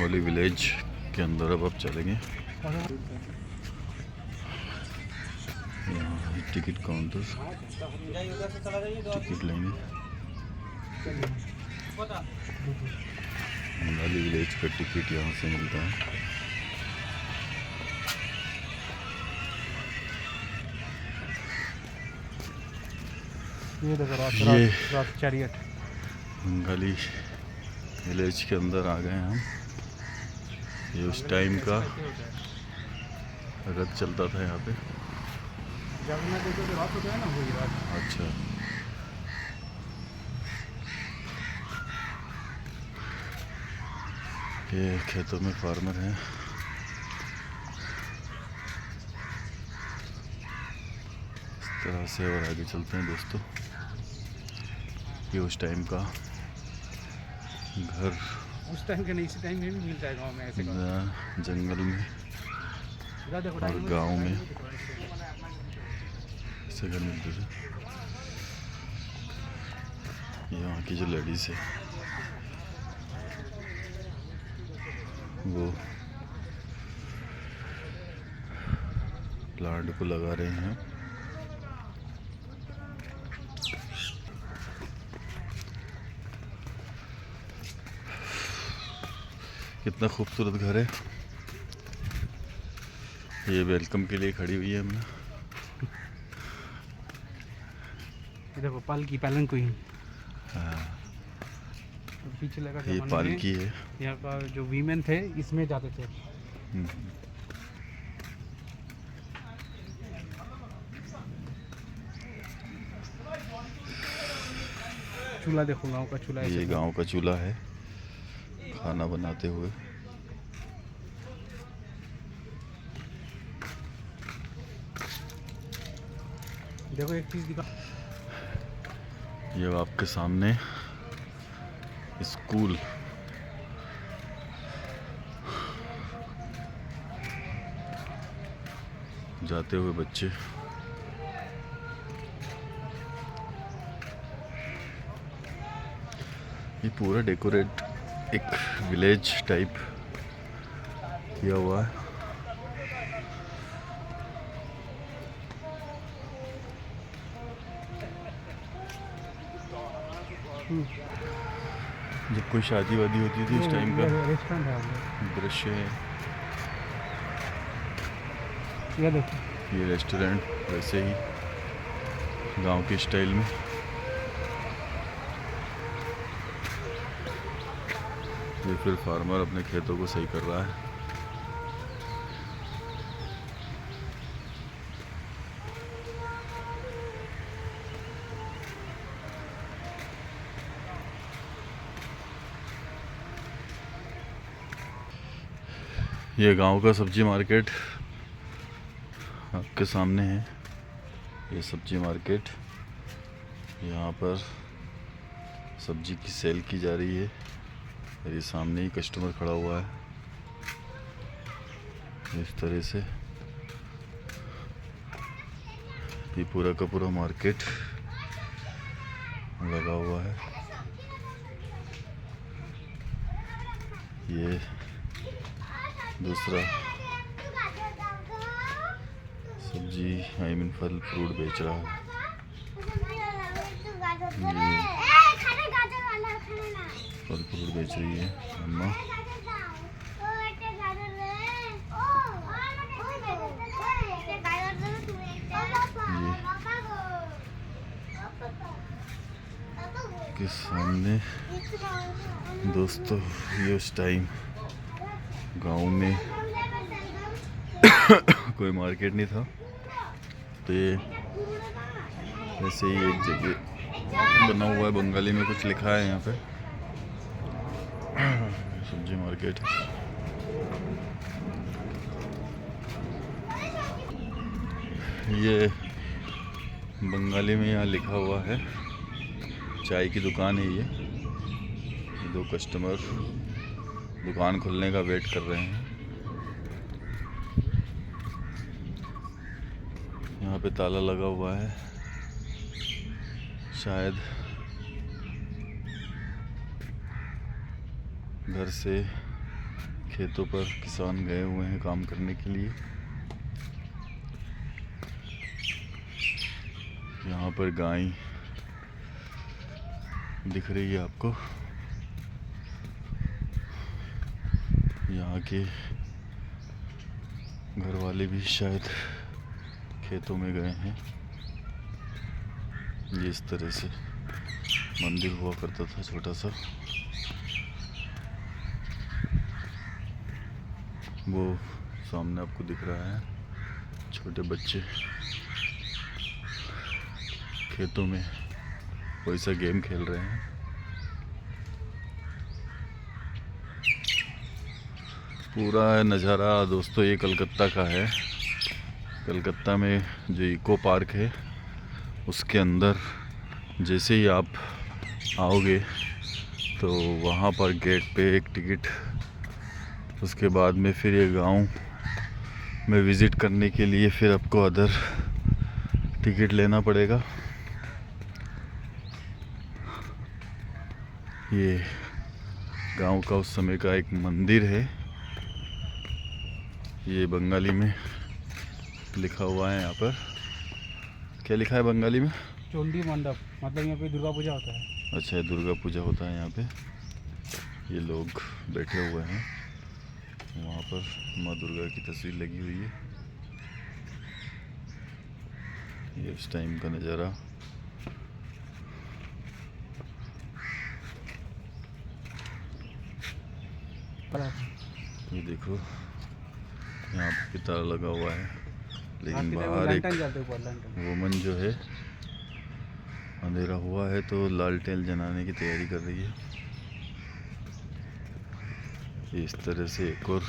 Bengali village के अंदर अब चलेंगे। यहाँ है टिकट काउंटर, टिकट लेंगे। बंगाली विलेज का टिकट यहाँ से मिलता है। ये देखो रॉक चैरियट। बंगाली विलेज के अंदर आ गए हम। ये उस टाइम का रथ चलता था यहाँ पे। जगन्नाथ देखो तो रॉक होता है ना, वही रॉक। अच्छा, ये खेतों में फार्मर हैं। इस तरह से और आगे चलते हैं दोस्तों। ये उस टाइम का घर, उस टाइम के नहीं, इसी टाइम में भी मिलता है गांव में ऐसे जंगल में और गांव में ऐसे घर मिलते थे। यहाँ की जो लेडीज है वो प्लांट को लगा रहे हैं। कितना खूबसूरत घर है। ये वेलकम के लिए खड़ी हुई है हमने। देखो पालकी, पालन कोई। हाँ, पीछे लगा ये पालकी है। यहाँ का जो वीमेन थे इसमें जाते थे। चूल्हा देखो, गांव का चूल्हा। ये गांव का चूल्हा है, खाना बनाते हुए। देखो एक चीज दिखा, ये आपके सामने स्कूल। जाते हुए बच्चे। ये पूरा डेकोरेट एक विलेज टाइप किया हुआ है। जब कोई शादी वादी होती थी उस टाइम का रेस्टोरेंट है, दृश्य है। ये देखो, ये रेस्टोरेंट वैसे ही गांव के स्टाइल में। ये फिर फार्मर अपने खेतों को सही कर रहा है। ये गांव का सब्जी मार्केट आपके सामने है। ये सब्जी मार्केट, यहाँ पर सब्जी की सेल की जा रही है। और ये सामने ही कस्टमर खड़ा हुआ है। इस तरह से ये पूरा का पूरा मार्केट लगा हुआ है। ये दूसरा सब्जी आई मीन फल फ्रूट बेच रहा है। ये फल फ्रूट बेच रही है अम्मा। के सामने दोस्तों ये उस टाइम गांव में कोई मार्केट नहीं था, तो ये ऐसे ही एक जगह बना हुआ है। बंगाली में कुछ लिखा है यहाँ पे। सब्जी मार्केट। ये बंगाली में यहाँ लिखा हुआ है। चाय की दुकान है ये। दो कस्टमर दुकान खुलने का वेट कर रहे हैं। यहाँ पे ताला लगा हुआ है, शायद घर से खेतों पर किसान गए हुए हैं काम करने के लिए। यहाँ पर गाय दिख रही है आपको। यहाँ के घर वाले भी शायद खेतों में गए हैं। ये इस तरह से मंदिर हुआ करता था छोटा सा। वो सामने आपको दिख रहा है छोटे बच्चे खेतों में कोई सा गेम खेल रहे हैं। पूरा नज़ारा दोस्तों ये कलकत्ता का है। कलकत्ता में जो इको पार्क है उसके अंदर जैसे ही आप आओगे तो वहाँ पर गेट पे एक टिकट, उसके बाद में फिर ये गांव में विज़िट करने के लिए फिर आपको अदर टिकट लेना पड़ेगा। ये गांव का उस समय का एक मंदिर है। ये बंगाली में लिखा हुआ है। यहाँ पर क्या लिखा है बंगाली में? चोंडी मंडप, मतलब यहाँ पे दुर्गा पूजा होता है। अच्छा, है दुर्गा पूजा होता है यहाँ पे। ये लोग बैठे हुए हैं, वहाँ पर माँ दुर्गा की तस्वीर लगी हुई है। ये इस टाइम का नज़ारा। ये देखो यहाँ पे ताला लगा हुआ है, लेकिन बाहर एक वुमन जो है, अंधेरा हुआ है तो लालटेन जलाने की तैयारी कर रही है। इस तरह से एक और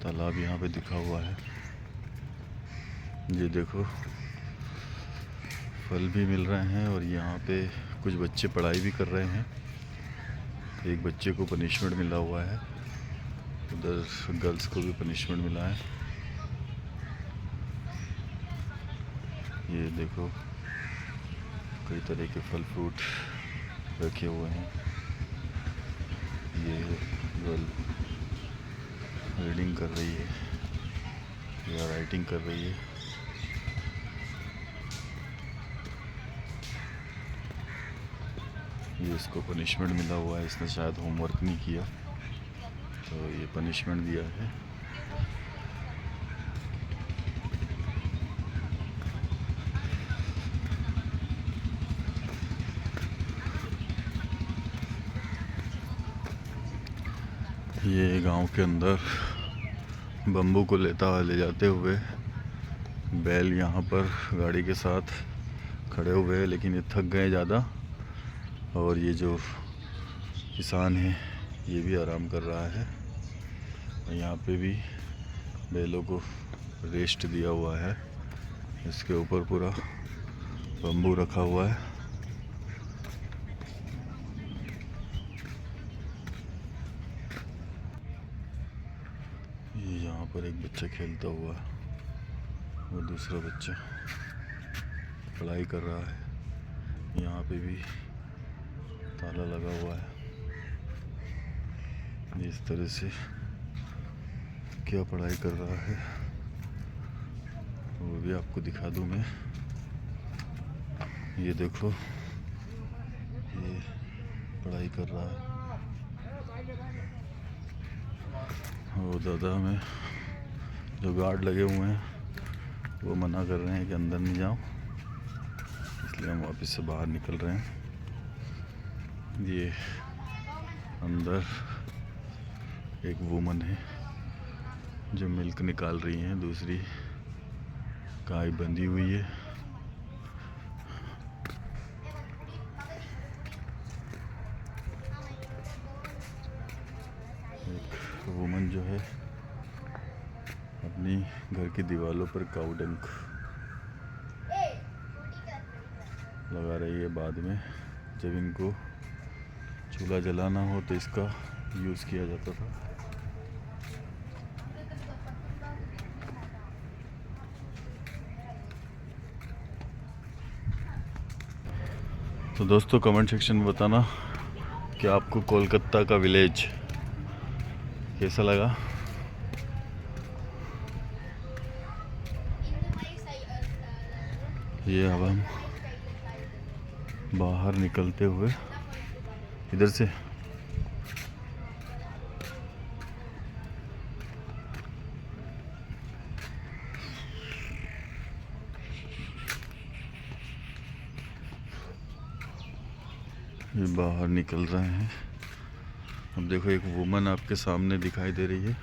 तालाब यहाँ पे दिखा हुआ है। ये देखो फल भी मिल रहे हैं और यहाँ पे कुछ बच्चे पढ़ाई भी कर रहे हैं। एक बच्चे को पनिशमेंट मिला हुआ है, उधर गर्ल्स को भी पनिशमेंट मिला है। ये देखो कई तरह के फल फ्रूट रखे हुए हैं। ये गर्ल रीडिंग कर रही है या राइटिंग कर रही है। ये इसको पनिशमेंट मिला हुआ है, इसने शायद होमवर्क नहीं किया तो ये पनिशमेंट दिया है। ये गांव के अंदर बम्बू को ले जाते हुए बैल यहाँ पर गाड़ी के साथ खड़े हुए हैं, लेकिन ये थक गए ज़्यादा। और ये जो किसान है ये भी आराम कर रहा है। और यहाँ पे भी बैलों को रेस्ट दिया हुआ है। इसके ऊपर पूरा बम्बू रखा हुआ है। ये यहाँ पर एक बच्चा खेलता हुआ, वो दूसरा बच्चा पढ़ाई कर रहा है। यहाँ पे भी ताला लगा हुआ है। इस तरह से क्या पढ़ाई कर रहा है वो भी आपको दिखा दूँ मैं। ये देखो ये पढ़ाई कर रहा है। वो दादा में जो गार्ड लगे हुए हैं वो मना कर रहे हैं कि अंदर नहीं जाओ, इसलिए हम वापस से बाहर निकल रहे हैं। ये अंदर एक वुमन है जो मिल्क निकाल रही है, दूसरी गाय बंधी हुई है। एक वुमन जो है अपनी घर की दीवारों पर काऊ डंक लगा रही है। बाद में जब इनको चूल्हा जलाना हो तो इसका यूज़ किया जाता था। तो दोस्तों कमेंट सेक्शन में बताना कि आपको कोलकाता का विलेज कैसा लगा। ये अब हम बाहर निकलते हुए इधर से ये बाहर निकल रहे हैं। अब देखो एक वुमन आपके सामने दिखाई दे रही है,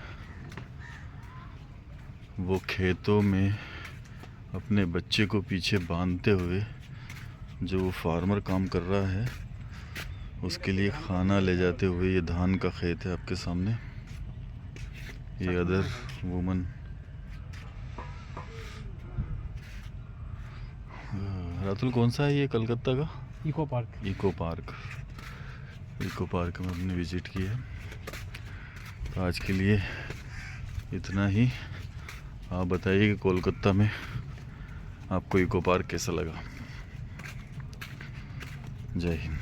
वो खेतों में अपने बच्चे को पीछे बांधते हुए जो वो फार्मर काम कर रहा है उसके लिए खाना ले जाते हुए, ये धान का खेत है आपके सामने। ये अदर वुमन रातुल कौन सा है ये कलकत्ता का? Eco park. इको पार्क में हमने विज़िट किया। तो आज के लिए इतना ही। आप बताइए कि कोलकाता में आपको इको पार्क कैसा लगा। जय हिंद।